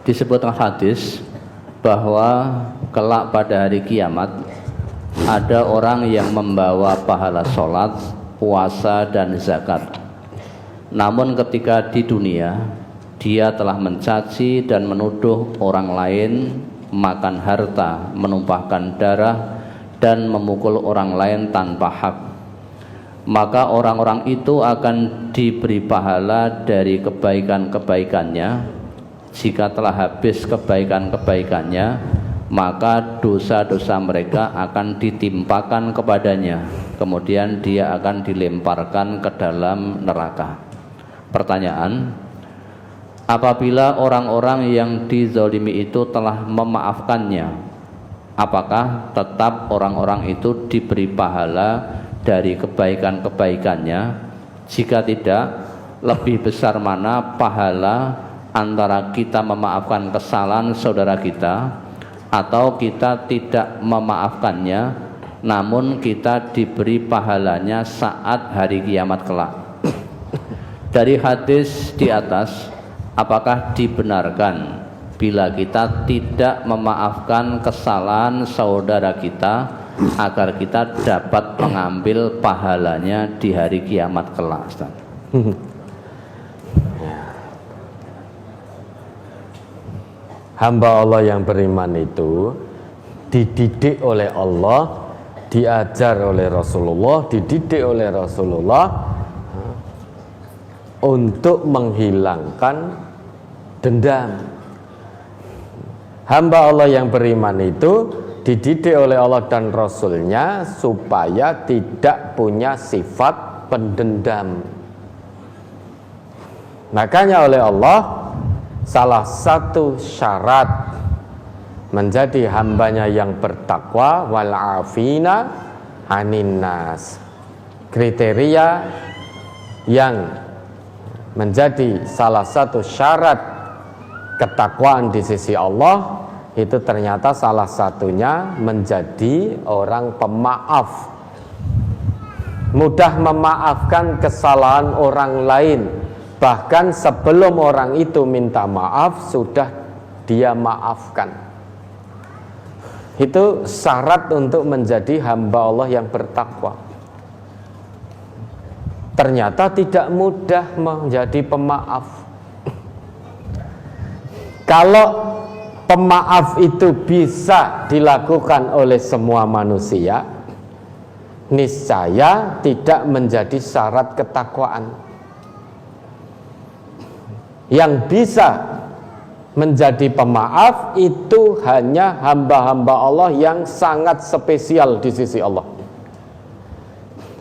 disebutkan hadis bahwa kelak pada hari kiamat ada orang yang membawa pahala sholat, puasa dan zakat. Namun ketika di dunia dia telah mencaci dan menuduh orang lain, makan harta, menumpahkan darah dan memukul orang lain tanpa hak, maka orang-orang itu akan diberi pahala dari kebaikan-kebaikannya. Jika telah habis kebaikan-kebaikannya, maka dosa-dosa mereka akan ditimpakan kepadanya, kemudian dia akan dilemparkan ke dalam neraka. Pertanyaan: apabila orang-orang yang dizalimi itu telah memaafkannya, apakah tetap orang-orang itu diberi pahala dari kebaikan-kebaikannya? Jika tidak, lebih besar mana pahala antara kita memaafkan kesalahan saudara kita atau kita tidak memaafkannya namun kita diberi pahalanya saat hari kiamat kelak? Dari hadis di atas, apakah dibenarkan bila kita tidak memaafkan kesalahan saudara kita agar kita dapat mengambil pahalanya di hari kiamat kelak, Ustaz? Hamba Allah yang beriman itu dididik oleh Allah, diajar oleh Rasulullah, dididik oleh Rasulullah untuk menghilangkan dendam. Hamba Allah yang beriman itu dididik oleh Allah dan Rasulnya supaya tidak punya sifat pendendam. Makanya oleh Allah, salah satu syarat menjadi hambanya yang bertakwa, wal afina anin nas, kriteria yang menjadi salah satu syarat ketakwaan di sisi Allah itu ternyata salah satunya menjadi orang pemaaf, mudah memaafkan kesalahan orang lain. Bahkan sebelum orang itu minta maaf, sudah dia maafkan. Itu syarat untuk menjadi hamba Allah yang bertakwa. Ternyata tidak mudah menjadi pemaaf. Kalau pemaaf itu bisa dilakukan oleh semua manusia, niscaya tidak menjadi syarat ketakwaan. Yang bisa menjadi pemaaf itu hanya hamba-hamba Allah yang sangat spesial di sisi Allah,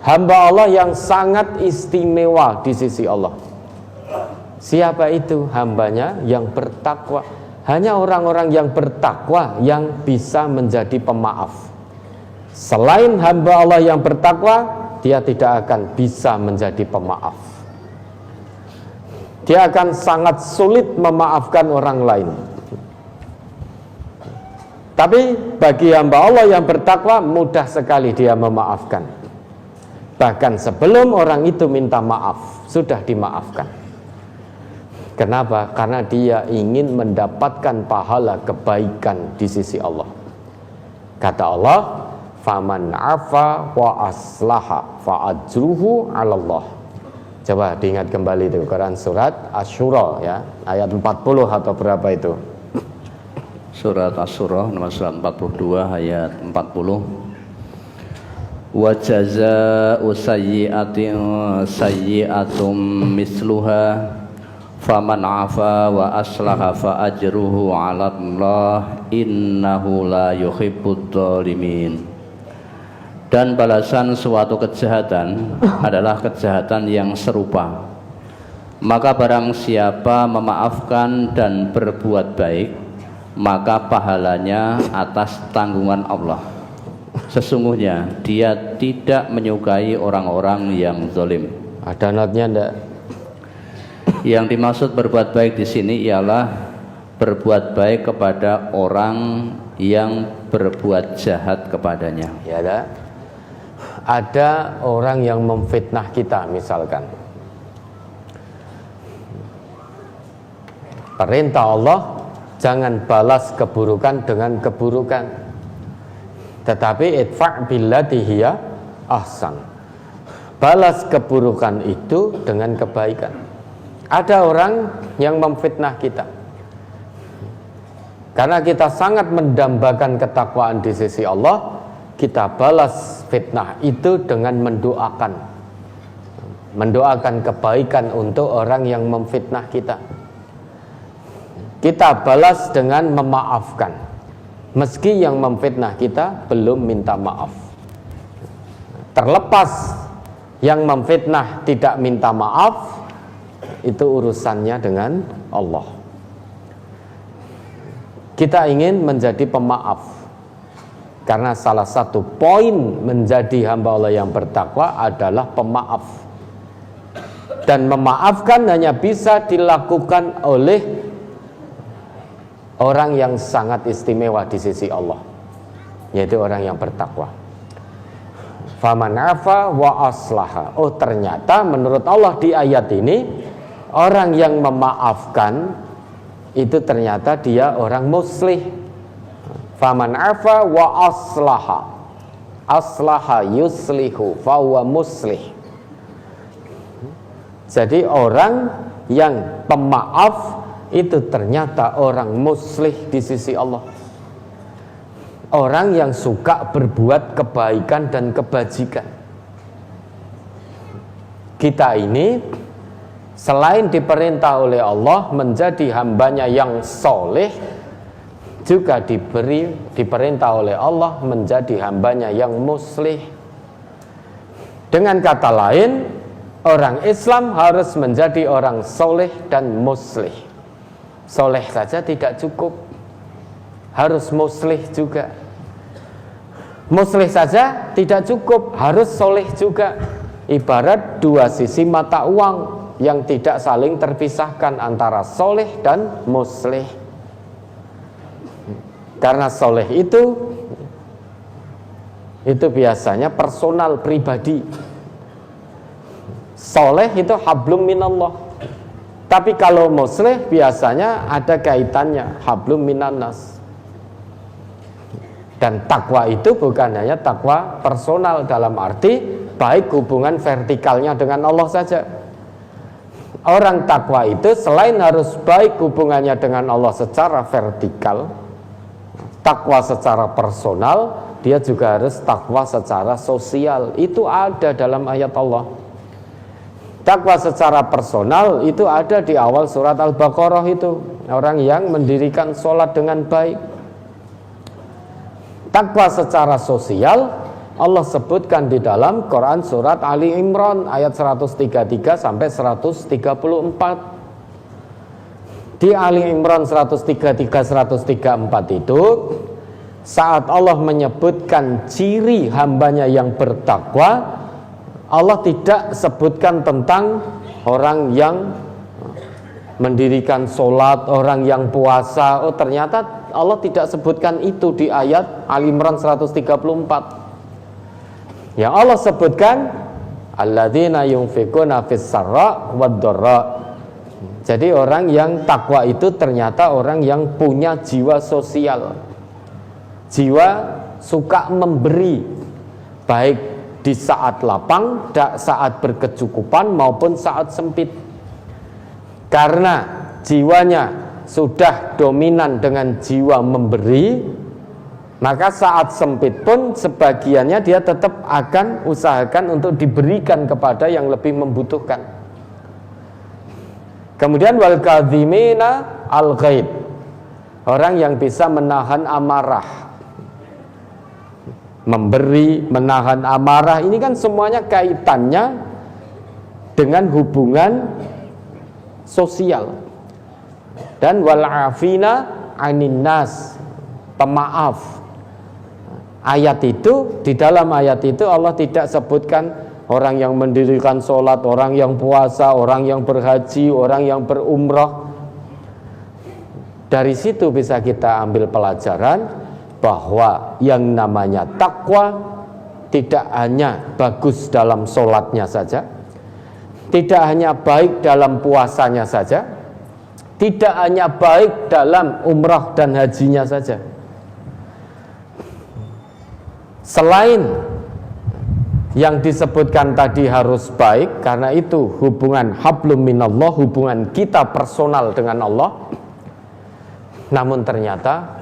hamba Allah yang sangat istimewa di sisi Allah. Siapa itu hambanya yang bertakwa? Hanya orang-orang yang bertakwa yang bisa menjadi pemaaf. Selain hamba Allah yang bertakwa, dia tidak akan bisa menjadi pemaaf. Dia akan sangat sulit memaafkan orang lain. Tapi bagi hamba Allah yang bertakwa, mudah sekali dia memaafkan. Bahkan sebelum orang itu minta maaf, sudah dimaafkan. Kenapa? Karena dia ingin mendapatkan pahala kebaikan di sisi Allah. Kata Allah, faman afa wa aslaha fa ajruhu 'ala Allah. Coba diingat kembali itu Quran surat Asy-Syura ya, ayat 40 atau berapa itu? Surat Asy-Syura nomor 42 ayat 40. Wa jazaa'u sayyi'atin sayyi'atum misluha faman 'afa wa aslaha fa ajruhu 'ala Allah innahu la yuhibbudz dzalimin. Dan balasan suatu kejahatan adalah kejahatan yang serupa. Maka barang siapa memaafkan dan berbuat baik, maka pahalanya atas tanggungan Allah. Sesungguhnya dia tidak menyukai orang-orang yang zalim. Ada notnya enggak? Yang dimaksud berbuat baik di sini ialah berbuat baik kepada orang yang berbuat jahat kepadanya. Ya ada. Ada orang yang memfitnah kita misalkan. Perintah Allah Jangan balas keburukan dengan keburukan, tetapi idfa' billati hiya ahsan. Balas keburukan itu dengan kebaikan. Ada orang yang memfitnah kita, karena kita sangat mendambakan ketakwaan di sisi Allah, kita balas fitnah itu dengan mendoakan kebaikan untuk orang yang memfitnah kita. Kita balas dengan memaafkan, meski yang memfitnah kita belum minta maaf. Terlepas yang memfitnah tidak minta maaf, itu urusannya dengan Allah. Kita ingin menjadi pemaaf, karena salah satu poin menjadi hamba Allah yang bertakwa adalah pemaaf. Dan memaafkan hanya bisa dilakukan oleh orang yang sangat istimewa di sisi Allah, yaitu orang yang bertakwa. Faman afa wa aslaha. Oh, ternyata menurut Allah di ayat ini, orang yang memaafkan itu ternyata dia orang muslih. Faman afa wa aslaha. Aslaha yuslihu fa huwa muslih. Jadi orang yang pemaaf itu ternyata orang muslih di sisi Allah. Orang yang suka berbuat kebaikan dan kebajikan. Kita ini selain diperintah oleh Allah menjadi hambanya yang soleh, juga diperintah oleh Allah menjadi hambanya yang muslih. Dengan kata lain, orang Islam harus menjadi orang soleh dan muslih. Soleh saja tidak cukup, harus muslih juga. Muslih saja tidak cukup, harus soleh juga. Ibarat dua sisi mata uang yang tidak saling terpisahkan antara soleh dan muslih. Karena soleh itu biasanya personal, pribadi. Soleh itu hablum minallah. Tapi kalau muslih biasanya ada kaitannya, hablum minannas. Dan takwa itu bukan hanya takwa personal dalam arti baik hubungan vertikalnya dengan Allah saja. Orang takwa itu selain harus baik hubungannya dengan Allah secara vertikal, takwa secara personal, dia juga harus takwa secara sosial. Itu ada dalam ayat Allah. Takwa secara personal itu ada di awal surat Al-Baqarah itu. Orang yang mendirikan sholat dengan baik. Takwa secara sosial Allah sebutkan di dalam Quran surat Ali Imran ayat 133 sampai 134. Di Ali Imran 133-134 itu, saat Allah menyebutkan ciri hambanya yang bertakwa, Allah tidak sebutkan tentang orang yang mendirikan sholat, orang yang puasa. Oh, ternyata Allah tidak sebutkan itu di ayat Ali Imran 134. Yang Allah sebutkan alladzina yunfiquna fis sarra wad dharra. Jadi orang yang takwa itu ternyata orang yang punya jiwa sosial, jiwa suka memberi, baik di saat lapang, saat berkecukupan maupun saat sempit. Karena jiwanya sudah dominan dengan jiwa memberi, maka saat sempit pun sebagiannya dia tetap akan usahakan untuk diberikan kepada yang lebih membutuhkan. Kemudian wal kadhimina al ghaid, orang yang bisa menahan amarah. Memberi, menahan amarah, ini kan semuanya kaitannya dengan hubungan sosial. Dan wal afina anin nas, pemaaf. Ayat itu, di dalam ayat itu Allah tidak sebutkan orang yang mendirikan sholat, orang yang puasa, orang yang berhaji, orang yang berumrah. Dari situ bisa kita ambil pelajaran bahwa yang namanya takwa tidak hanya bagus dalam sholatnya saja, tidak hanya baik dalam puasanya saja, Tidak hanya baik dalam umrah dan hajinya saja. Selain yang disebutkan tadi harus baik, karena itu hubungan hablum minallah, hubungan kita personal dengan Allah. Namun ternyata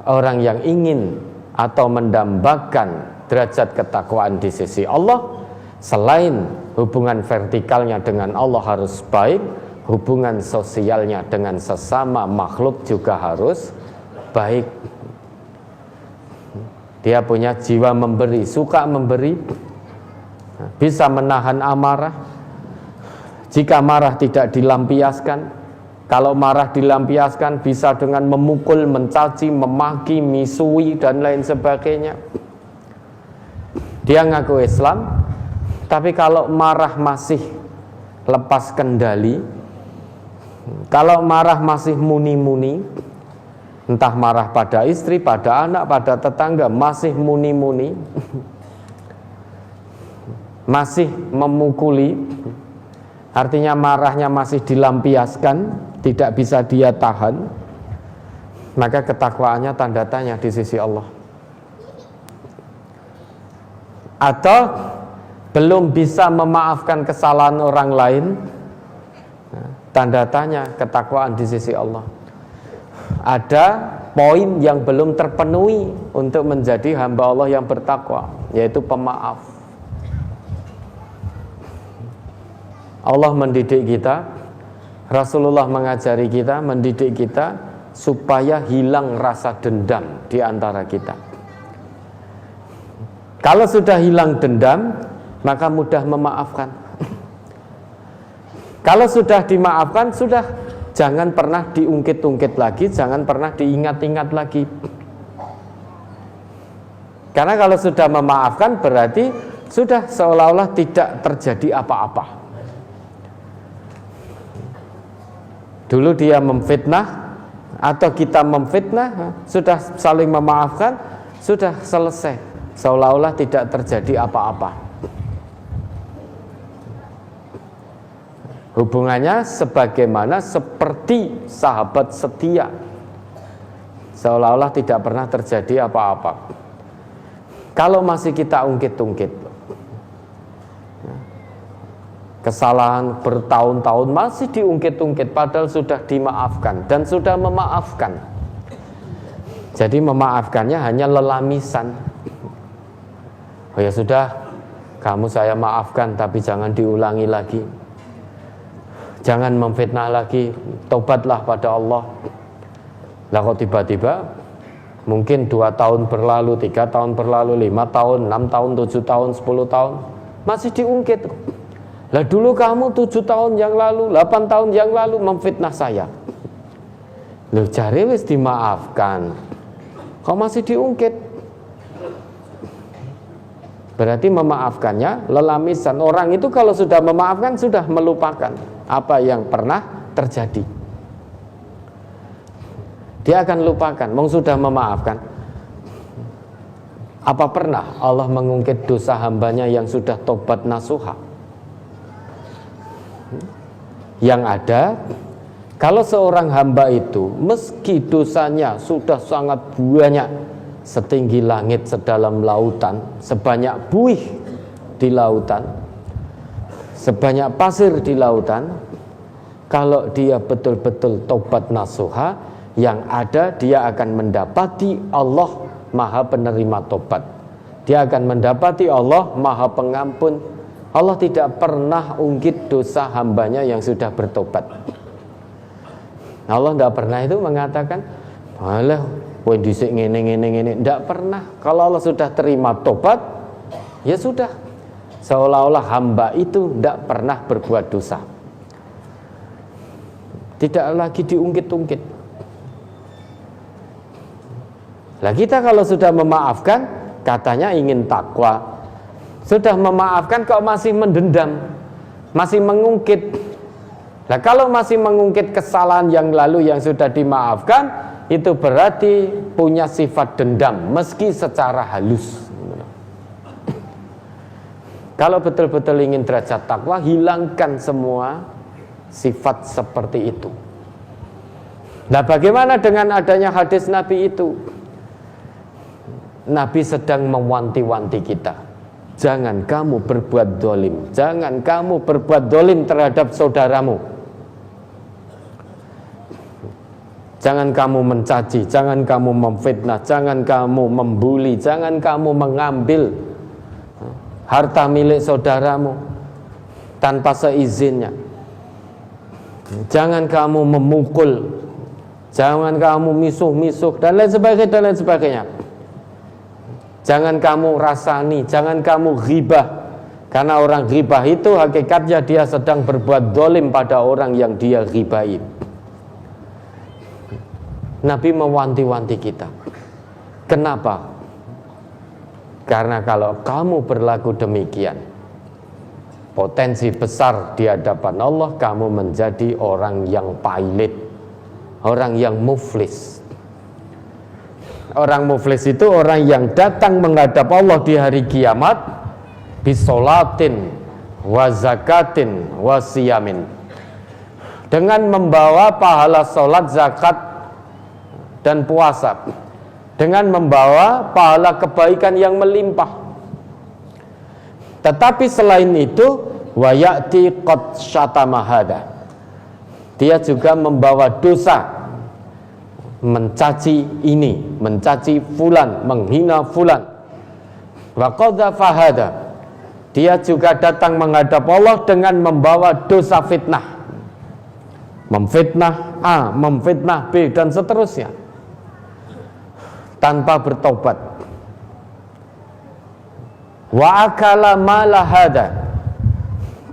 orang yang ingin atau mendambakan derajat ketakwaan di sisi Allah, selain hubungan vertikalnya dengan Allah harus baik, hubungan sosialnya dengan sesama makhluk juga harus baik. Dia punya jiwa memberi, suka memberi, bisa menahan amarah. Jika marah tidak dilampiaskan, kalau marah dilampiaskan bisa dengan memukul, mencaci, memaki, misui dan lain sebagainya. Dia ngaku Islam, tapi kalau marah masih lepas kendali, kalau marah masih muni-muni, entah marah pada istri, pada anak, pada tetangga, masih muni-muni, masih memukuli, artinya marahnya masih dilampiaskan, tidak bisa dia tahan, maka ketakwaannya tanda tanya di sisi Allah. Atau belum bisa memaafkan kesalahan orang lain, tanda tanya ketakwaan di sisi Allah. Ada poin yang belum terpenuhi untuk menjadi hamba Allah yang bertakwa, yaitu pemaaf. Allah mendidik kita, Rasulullah mengajari kita, mendidik kita supaya hilang rasa dendam di antara kita. Kalau sudah hilang dendam, maka mudah memaafkan. Kalau sudah dimaafkan, sudah jangan pernah diungkit-ungkit lagi, jangan pernah diingat-ingat lagi. Karena kalau sudah memaafkan berarti sudah seolah-olah tidak terjadi apa-apa. Dulu dia memfitnah atau kita memfitnah, sudah saling memaafkan, sudah selesai, seolah-olah tidak terjadi apa-apa. Hubungannya sebagaimana seperti sahabat setia, seolah-olah tidak pernah terjadi apa-apa. Kalau masih kita ungkit-ungkit, kesalahan bertahun-tahun masih diungkit-ungkit, padahal sudah dimaafkan dan sudah memaafkan. Jadi memaafkannya hanya lelamisan. Oh ya sudah, kamu saya maafkan, tapi jangan diulangi lagi. Jangan memfitnah lagi, tobatlah pada Allah. Lah kok tiba-tiba mungkin 2 tahun berlalu, 3 tahun berlalu, 5 tahun, 6 tahun, 7 tahun, 10 tahun masih diungkit. Lah dulu kamu 7 tahun yang lalu, 8 tahun yang lalu memfitnah saya. Loh jare wis dimaafkan, kok masih diungkit? Berarti memaafkannya lelamisan. Orang itu kalau sudah memaafkan sudah melupakan apa yang pernah terjadi. Dia akan lupakan, sudah memaafkan. Apa pernah Allah mengungkit dosa hambanya yang sudah tobat nasuha? Yang ada, kalau seorang hamba itu meski dosanya sudah sangat banyak, setinggi langit sedalam lautan, sebanyak buih di lautan, sebanyak pasir di lautan, kalau dia betul-betul tobat nasuha, yang ada dia akan mendapati Allah Maha Penerima tobat. Dia akan mendapati Allah Maha Pengampun. Allah tidak pernah ungkit dosa hambanya yang sudah bertobat. Allah tidak pernah itu mengatakan, alah, kowe dhisik ngene. Tidak pernah. Kalau Allah sudah terima tobat, ya sudah. Seolah-olah hamba itu tidak pernah berbuat dosa. Tidak lagi diungkit-ungkit. Lah kita kalau sudah memaafkan, katanya ingin takwa. Sudah memaafkan kok masih mendendam, masih mengungkit. Nah kalau masih mengungkit kesalahan yang lalu yang sudah dimaafkan, itu berarti punya sifat dendam meski secara halus. Kalau betul-betul ingin derajat takwa, hilangkan semua sifat seperti itu. Nah, bagaimana dengan adanya hadis Nabi itu? Nabi sedang mewanti-wanti kita. Jangan kamu berbuat dolim. Jangan kamu berbuat dolim terhadap saudaramu. Jangan kamu mencaci, jangan kamu memfitnah, jangan kamu membuli, jangan kamu mengambil harta milik saudaramu tanpa seizinnya. Jangan kamu memukul, jangan kamu misuh-misuh dan lain sebagainya. Jangan kamu rasani, jangan kamu ghibah. Karena orang ghibah itu hakikatnya dia sedang berbuat dolim pada orang yang dia ghibahi. Nabi mewanti-wanti kita. Kenapa? Karena kalau kamu berlaku demikian, potensi besar di hadapan Allah kamu menjadi orang yang pailit, orang yang muflis. Orang muflis itu orang yang datang menghadap Allah di hari kiamat bisolatin wa zakatin wa siyamin, dengan membawa pahala solat, zakat dan puasa, dengan membawa pahala kebaikan yang melimpah. Tetapi selain itu, wa ya'ti qad syatama hada, dia juga membawa dosa, mencaci ini, mencaci fulan, menghina fulan. Wa qadzafa hada, dia juga datang menghadap Allah dengan membawa dosa fitnah, memfitnah A, memfitnah B dan seterusnya, tanpa bertobat. Wa akala mala hada,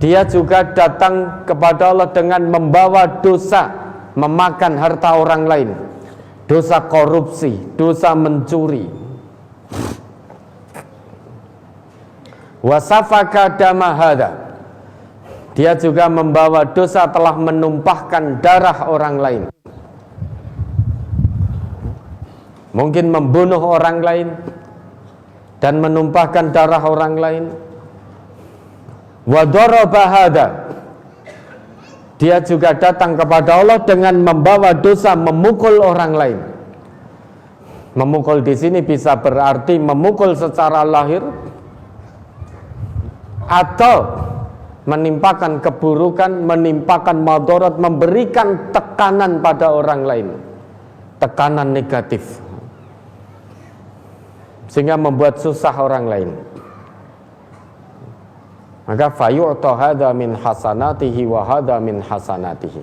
dia juga datang kepada Allah dengan membawa dosa memakan harta orang lain, dosa korupsi, dosa mencuri. Wa safaka dama hada, dia juga membawa dosa telah menumpahkan darah orang lain, mungkin membunuh orang lain dan menumpahkan darah orang lain. Wa daraba hada, dia juga datang kepada Allah dengan membawa dosa memukul orang lain. Memukul di sini bisa berarti memukul secara lahir atau menimpakan keburukan, menimpakan madarat, memberikan tekanan pada orang lain, tekanan negatif, sehingga membuat susah orang lain. Maka fayu'ta hadza min hasanatihi wa hadza min hasanatihi,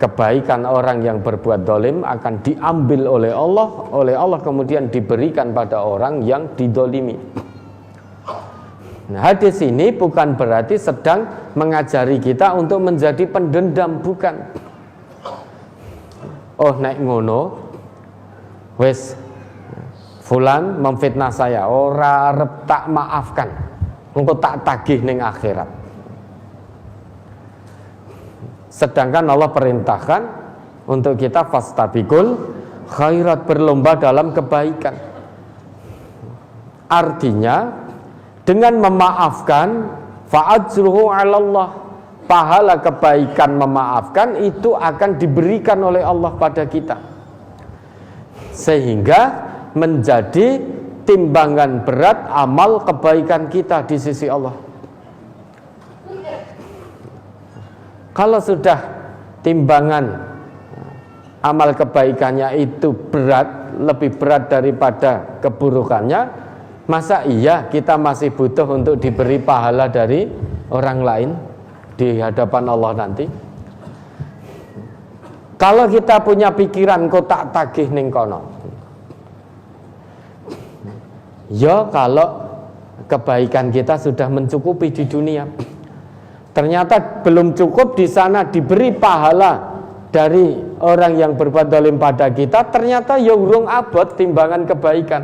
kebaikan orang yang berbuat dolim akan diambil oleh Allah kemudian diberikan pada orang yang didolimi. Nah, hadis ini bukan berarti sedang mengajari kita untuk menjadi pendendam, bukan. Oh, nek ngono wes fulan memfitnah saya, ora arep tak maafkan, engko tak tagih ning akhirat. Sedangkan Allah perintahkan untuk kita fastabiqul khairat, berlomba dalam kebaikan. Artinya dengan memaafkan fa'ajruhu 'alallah, pahala kebaikan memaafkan itu akan diberikan oleh Allah pada kita, sehingga menjadi timbangan berat amal kebaikan kita di sisi Allah. Kalau sudah timbangan amal kebaikannya itu berat, lebih berat daripada keburukannya, masa iya kita masih butuh untuk diberi pahala dari orang lain di hadapan Allah nanti? Kalau kita punya pikiran kok tak tagih ning kono, ya kalau kebaikan kita sudah mencukupi di dunia, ternyata belum cukup di sana diberi pahala dari orang yang berbuat zalim pada kita, ternyata ya urung abot timbangan kebaikan.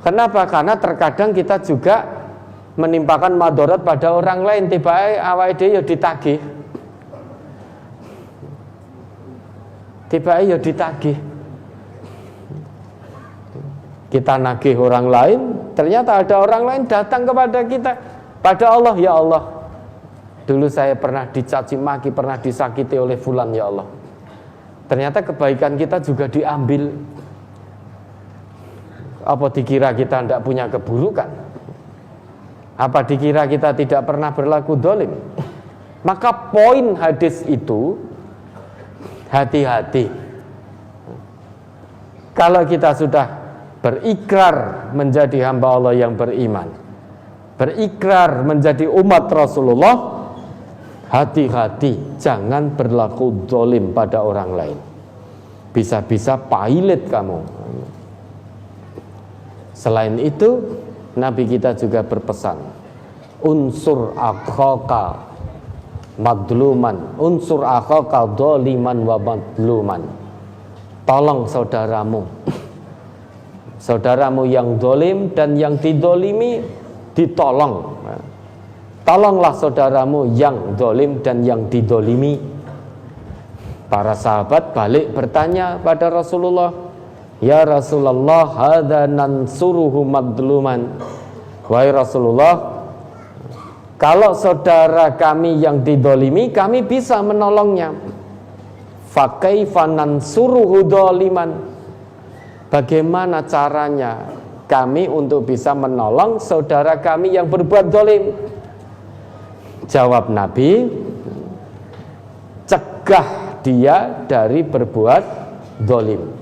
Kenapa? Karena terkadang kita juga menimpakan madarat pada orang lain, tiba-tiba awake dhewe ya ditagih. Tiba-tiba ya ditagih. Kita nagih orang lain, ternyata ada orang lain datang kepada kita, pada Allah, ya Allah, dulu saya pernah dicaci maki, pernah disakiti oleh fulan, ya Allah. ternyata kebaikan kita juga diambil. Apa dikira kita tidak punya keburukan? Apa dikira kita tidak pernah berlaku dolim? Maka poin hadis itu, hati-hati. Kalau kita sudah berikrar menjadi hamba Allah yang beriman, berikrar menjadi umat Rasulullah, hati-hati, jangan berlaku dolim pada orang lain. Bisa-bisa pailit kamu. Selain itu, Nabi kita juga berpesan, unsur akhaka madluman, unsur akhaka doliman wa madluman. Tolong saudaramu, saudaramu yang dolim dan yang didolimi, ditolong. Tolonglah saudaramu yang dolim dan yang didolimi. Para sahabat balik bertanya pada Rasulullah, ya Rasulullah, hadza nansuruhu madluman. Wahai Rasulullah, kalau saudara kami yang didolimi, kami bisa menolongnya. Fa kaifa nansuruhu doliman? Bagaimana caranya kami untuk bisa menolong saudara kami yang berbuat dolim? Jawab Nabi, cegah dia dari berbuat dolim.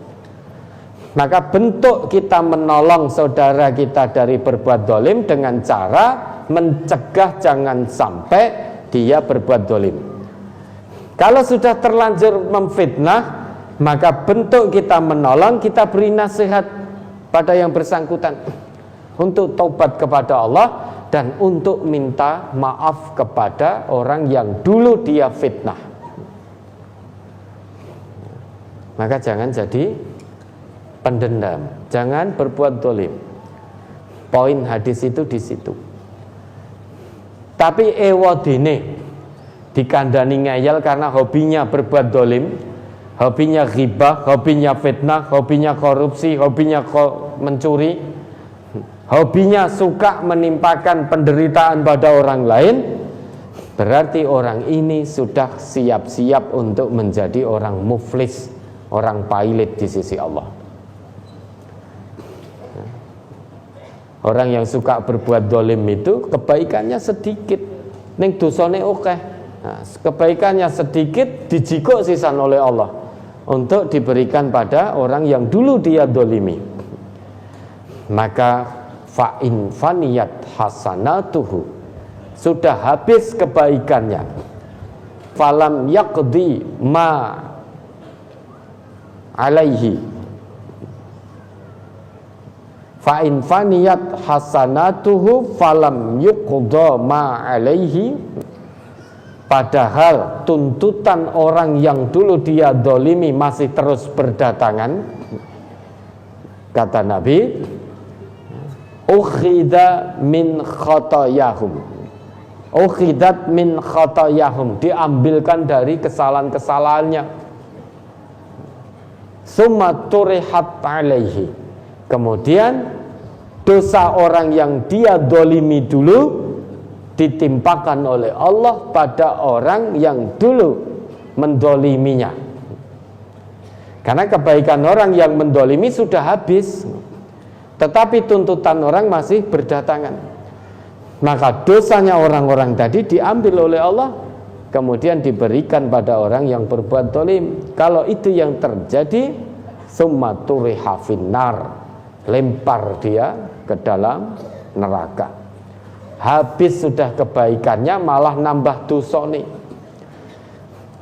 Maka bentuk kita menolong saudara kita dari berbuat dolim dengan cara mencegah jangan sampai dia berbuat dolim. Kalau sudah terlanjur memfitnah, maka bentuk kita menolong, kita beri nasihat pada yang bersangkutan untuk taubat kepada Allah dan untuk minta maaf kepada orang yang dulu dia fitnah. Maka jangan jadi pendendam, jangan berbuat dolim. Poin hadis itu di situ. Tapi ewadine dikandani ngeyel karena hobinya berbuat dolim, hobinya ghibah, hobinya fitnah, hobinya korupsi, hobinya mencuri, hobinya suka menimpakan penderitaan pada orang lain. Berarti orang ini sudah siap-siap untuk menjadi orang muflis, orang pailit di sisi Allah. Orang yang suka berbuat dolim itu kebaikannya sedikit, ning dosane akeh. Nah, kebaikannya sedikit dijikuk sisan oleh Allah untuk diberikan pada orang yang dulu dia dolimi. Maka fa'in faniyat hasanatuhu, sudah habis kebaikannya, falam yaqdi ma alaihi, fa'in faniyat hasanatuhu falam yuqda ma alaihi, padahal tuntutan orang yang dulu dia dolimi masih terus berdatangan. Kata Nabi, ukhida min khotoyahum, ukhidat min khotoyahum, diambilkan dari kesalahan-kesalahannya, summa turihat alaihi, kemudian dosa orang yang dia dolimi dulu ditimpakan oleh Allah pada orang yang dulu mendoliminya. Karena kebaikan orang yang mendolimi sudah habis, tetapi tuntutan orang masih berdatangan. Maka dosanya orang-orang tadi diambil oleh Allah, kemudian diberikan pada orang yang berbuat dolim. Kalau itu yang terjadi, summa turiha finnar, lempar dia ke dalam neraka. Habis sudah kebaikannya, malah nambah dosa nih.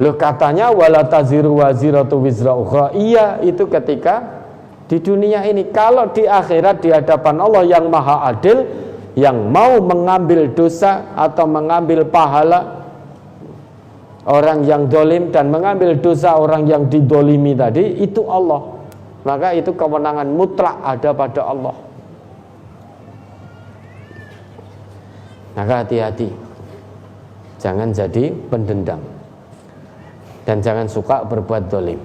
Loh, katanya wala taziru waziratu wizra ukhra. Iya, itu ketika di dunia ini. Kalau di akhirat di hadapan Allah yang maha adil, yang mau mengambil dosa atau mengambil pahala orang yang dolim dan mengambil dosa orang yang didolimi tadi, itu Allah. Maka itu kewenangan mutlak ada pada Allah. Maka hati-hati, jangan jadi pendendam dan jangan suka berbuat dolim.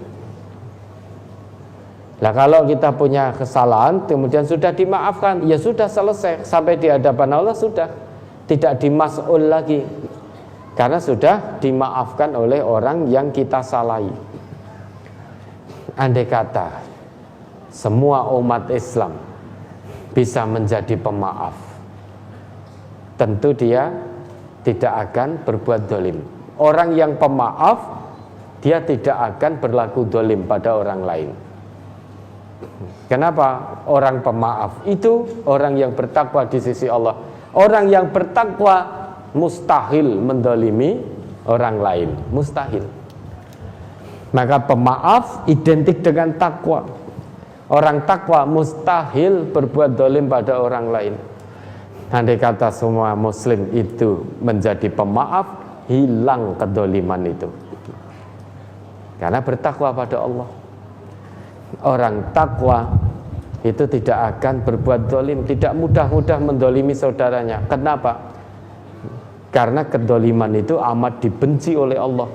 Nah, kalau kita punya kesalahan kemudian sudah dimaafkan, ya sudah selesai, sampai di hadapan Allah sudah tidak dimas'ul lagi, karena sudah dimaafkan oleh orang yang kita salahi. andai kata semua umat Islam bisa menjadi pemaaf, tentu dia tidak akan berbuat dolim. Orang yang pemaaf, dia tidak akan berlaku dolim pada orang lain. Kenapa? Orang pemaaf itu orang yang bertakwa di sisi Allah. Orang yang bertakwa mustahil mendolimi orang lain, mustahil. Maka pemaaf identik dengan takwa. Orang takwa mustahil berbuat dolim pada orang lain. Andai kata semua muslim itu menjadi pemaaf, hilang kedoliman itu. Karena bertakwa pada Allah. Orang takwa itu tidak akan berbuat dolim, tidak mudah-mudah mendolimi saudaranya. Kenapa? Karena kedoliman itu amat dibenci oleh Allah.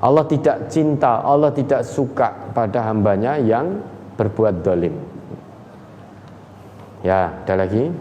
Allah tidak cinta, Allah tidak suka pada hambanya yang berbuat dolim. Ya, ada lagi.